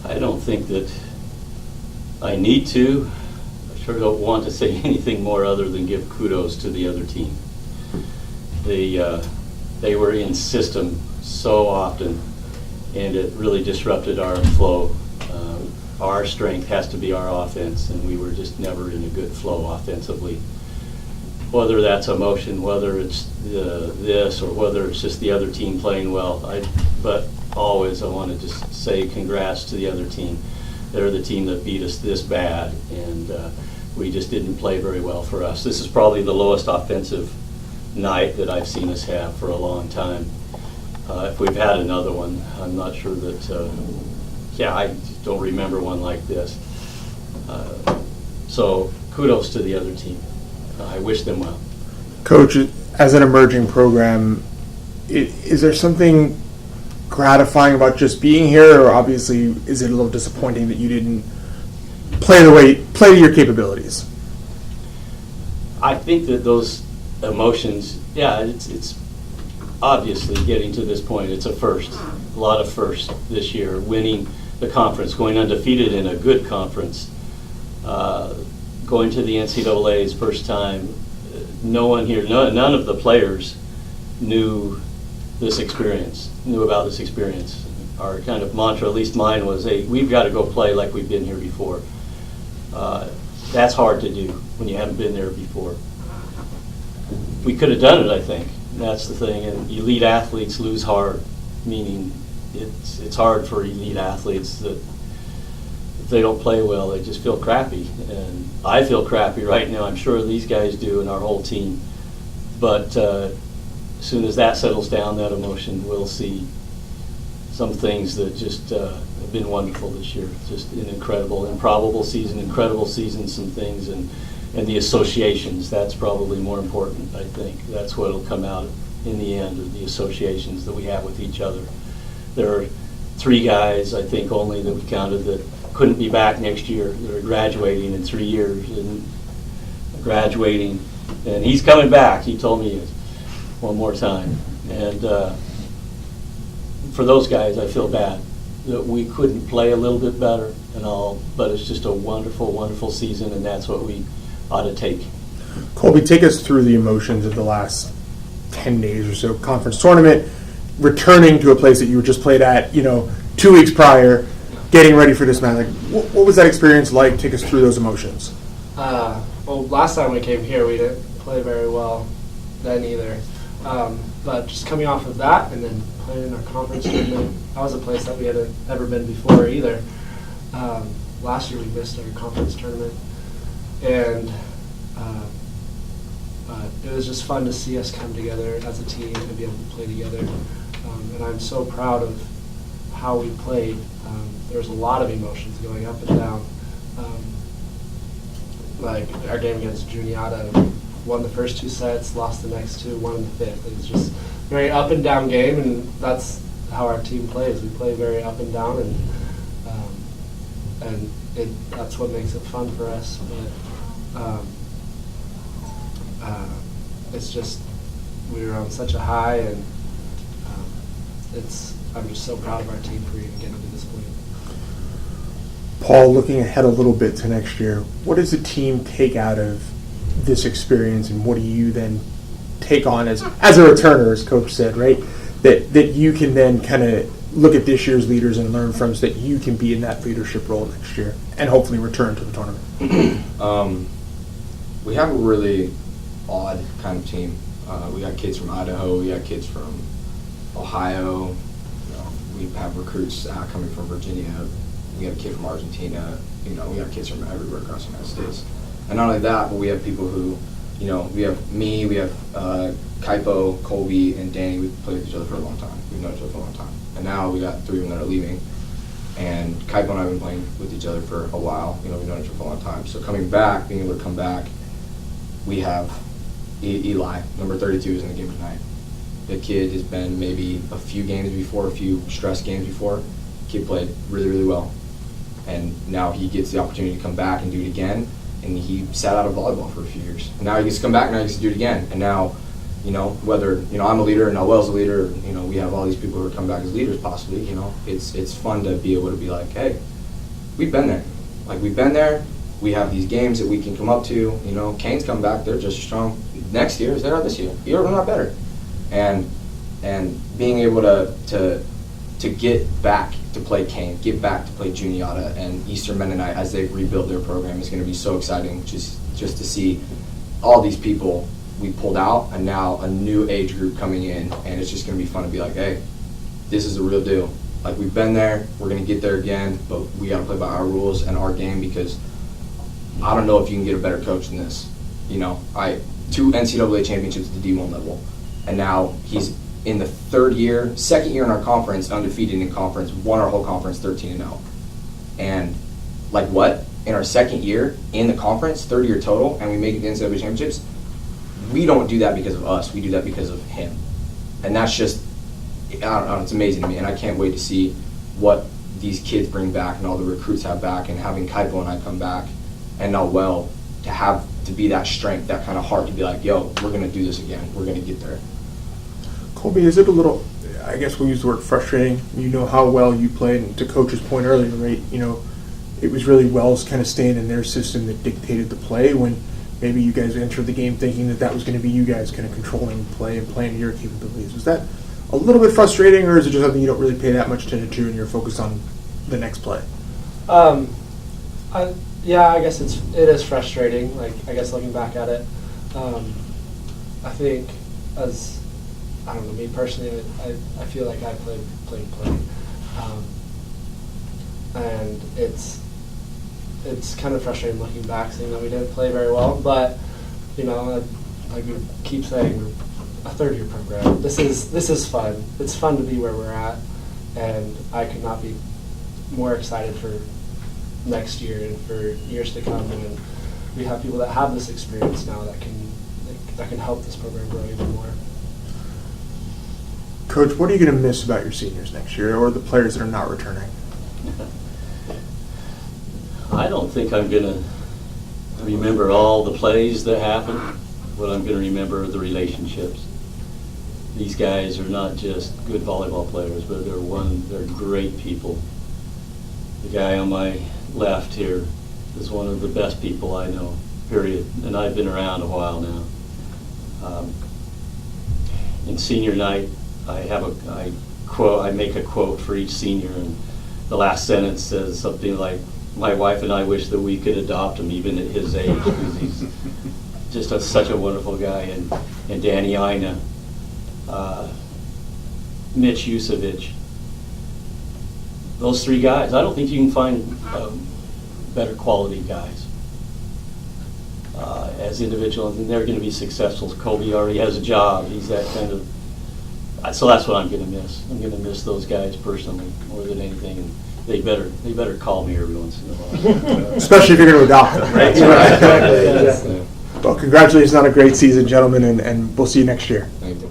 I don't think that I need to. I sure don't want to say anything more other than give kudos to the other team. They were in system so often, and it really disrupted our flow. Our strength has to be our offense, and we were just never in a good flow offensively. Whether that's emotion, whether it's this, or whether it's just the other team playing well. But always I want to just say congrats to the other team. They're the team that beat us this bad, and we just didn't play very well for us. This is probably the lowest offensive night that I've seen us have for a long time. If we've had another one, I'm not sure that, I just don't remember one like this. So kudos to the other team. I wish them well. Coach, as an emerging program, is there something gratifying about just being here, or obviously is it a little disappointing that you didn't play to your capabilities? I think that those emotions, it's obviously getting to this point. It's a first, a lot of firsts this year. Winning the conference, going undefeated in a good conference, going to the NCAA's first time. No one here, none of the players knew about this experience. Our kind of mantra, at least mine, was, hey, we've got to go play like we've been here before. That's hard to do when you haven't been there before. We could have done it, I think. That's the thing. And elite athletes lose hard, meaning it's hard for elite athletes that if they don't play well, they just feel crappy. And I feel crappy right now. I'm sure these guys do, and our whole team. But as soon as that settles down, that emotion, we'll see some things that just have been wonderful this year. Just an improbable season, some things, and the associations. That's probably more important, I think. That's what will come out in the end, of the associations that we have with each other. There are 3 guys, I think, only that we counted that couldn't be back next year. They're graduating in 3 years and graduating, and he's coming back. He told me one more time. And for those guys, I feel bad that we couldn't play a little bit better and all, but it's just a wonderful, wonderful season, and that's what we ought to take. Colby, take us through the emotions of the last 10 days or so. Conference tournament, returning to a place that you were just played at, 2 weeks prior, getting ready for this match. What was that experience like? Take us through those emotions. Well, last time we came here, we didn't play very well then either. But just coming off of that and then playing in our conference tournament, that was a place that we hadn't ever been before either. Last year we missed our conference tournament, and it was just fun to see us come together as a team and be able to play together. And I'm so proud of how we played. There was a lot of emotions going up and down. Like our game against Juniata, won the first 2 sets, lost the next 2, won in the 5th. It was just a very up and down game, and that's how our team plays. We play very up and down, and that's what makes it fun for us. But it's just we were on such a high, and I'm just so proud of our team for even getting to this point. Paul, looking ahead a little bit to next year, what does the team take out of this experience, and what do you then take on as a returner, as Coach said, right? That you can then kind of look at this year's leaders and learn from, so that you can be in that leadership role next year and hopefully return to the tournament. We have a really odd kind of team. We got kids from Idaho, we got kids from Ohio, we have recruits coming from Virginia, we got a kid from Argentina, we got kids from everywhere across the United States. And not only that, but we have people who, we have me, we have Kaipo, Colby, and Danny. We've played with each other for a long time. We've known each other for a long time. And now we got 3 of them that are leaving. And Kaipo and I have been playing with each other for a while. We've known each other for a long time. So coming back, being able to come back, we have Eli, number 32, is in the game tonight. The kid has been maybe a few games before, a few stress games before. Kid played really, really well. And now he gets the opportunity to come back and do it again. And he sat out of volleyball for a few years. And now he gets to come back, and now he gets to do it again. And now, whether, I'm a leader and Noel's a leader, we have all these people who are coming back as leaders possibly, it's fun to be able to be like, hey, we've been there. Like, we've been there. We have these games that we can come up to. You know, Kane's come back. They're just as strong next year as they are this year. You're not better. And being able to get back to play Kane, get back to play Juniata and Eastern Mennonite as they've rebuilt their program is going to be so exciting. Just to see all these people we pulled out and now a new age group coming in, and it's just going to be fun to be like, hey, this is the real deal. Like, we've been there, we're going to get there again, but we got to play by our rules and our game, because I don't know if you can get a better coach than this. You know, 2 NCAA championships at the D1 level, and now he's in the second year in our conference, undefeated in conference, won our whole conference 13-0. And like, what? In our second year in the conference, third year total, and we make it to NCAA championships? We don't do that because of us. We do that because of him. And that's just, I don't know, it's amazing to me. And I can't wait to see what these kids bring back and all the recruits have back, and having Kaipo and I come back and Noel to be that strength, that kind of heart to be like, yo, we're going to do this again. We're going to get there. Colby, is it a little, I guess we'll use the word frustrating, you know how well you played, and to Coach's point earlier, right, you know, it was really Wells kind of staying in their system that dictated the play, when maybe you guys entered the game thinking that was going to be you guys kind of controlling play and playing your capabilities. Was that a little bit frustrating, or is it just something you don't really pay that much attention to and you're focused on the next play? Yeah, I guess it is frustrating. Like, I guess looking back at it, I think I don't know, me personally, I feel like I played, and it's kind of frustrating looking back, seeing that we didn't play very well. But you know, like we keep saying, we're a third-year program. This is fun. It's fun to be where we're at, and I could not be more excited for next year and for years to come. And we have people that have this experience now that can help this program grow even more. Coach, what are you going to miss about your seniors next year, or the players that are not returning? I don't think I'm going to remember all the plays that happened. What I'm going to remember are the relationships. These guys are not just good volleyball players, but they're great people. The guy on my left here is one of the best people I know, period. And I've been around a while now. In senior night, I make a quote for each senior, and the last sentence says something like, "My wife and I wish that we could adopt him even at his age," because he's just such a wonderful guy. And Danny Ina, Mitch Yusevich, those 3 guys, I don't think you can find better quality guys as individuals, and they're going to be successful. Colby already has a job. He's that kind of. So that's what I'm going to miss. I'm going to miss those guys personally more than anything. And they better call me every once in a while. Especially if you're going to adopt them, right? That's right. Well, congratulations on a great season, gentlemen, and we'll see you next year. Thank you.